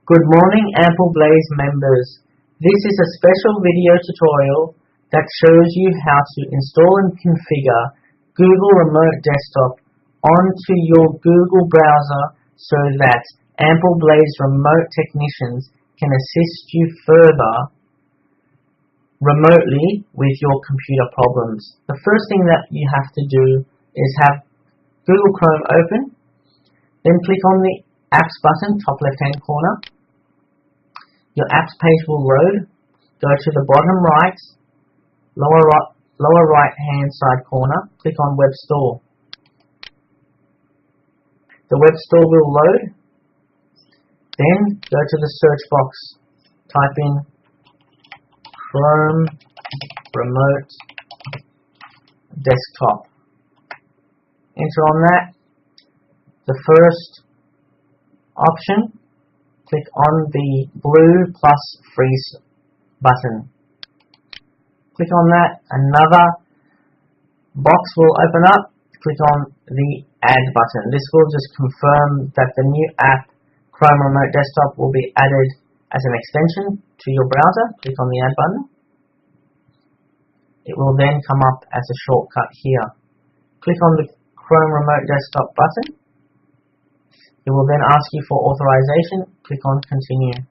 Good morning Ample Blaze members. This is a special video tutorial that shows you how to install and configure Google Remote Desktop onto your Google browser so that Ample Blaze remote technicians can assist you further remotely with your computer problems. The first thing that you have to do is have Google Chrome open, then click on the Apps button, top left hand corner. Your apps page will load. Go to the bottom right, lower right hand side corner, click on Web Store. The Web Store will load. Then go to the search box, type in Chrome Remote Desktop. Enter on that. The first option, click on the blue plus freeze button. Click on that. Another box will open up. Click on the Add button. This will just confirm that the new app, Chrome Remote Desktop, will be added as an extension to your browser. Click on the Add button. It will then come up as a shortcut here. Click on the Chrome Remote Desktop button. It will then ask you for authorization. Click on Continue.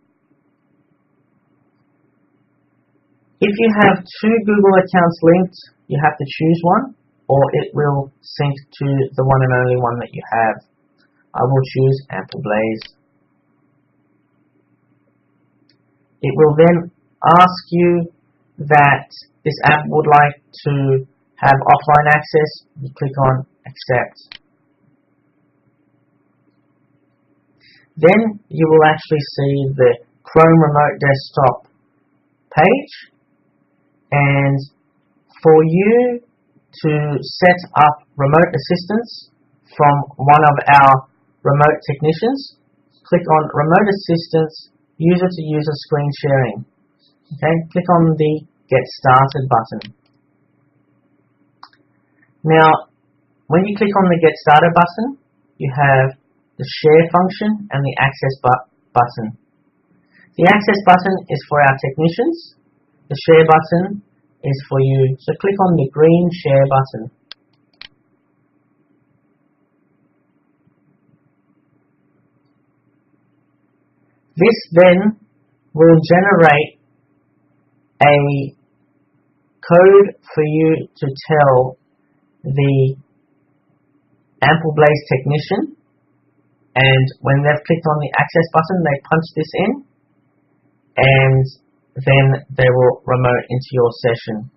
If you have two Google accounts linked, you have to choose one, or it will sync to the one and only one that you have. I will choose Ample Blaze. It will then ask you that this app would like to have offline access. You click on Accept. Then you will actually see the Chrome Remote Desktop page, and for you to set up remote assistance from one of our remote technicians, click on Remote Assistance User-to-User Screen Sharing. Okay, click on the Get Started button. Now, when you click on the Get Started button, you have the Share function and the Access button. The Access button is for our technicians. The Share button is for you. So click on the green Share button. This then will generate a code for you to tell the Ample Blaze technician, and when they've clicked on the Access button, they punch this in, and then they will remote into your session.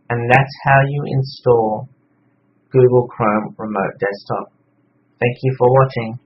And that's how you install Google Chrome Remote Desktop. Thank you for watching.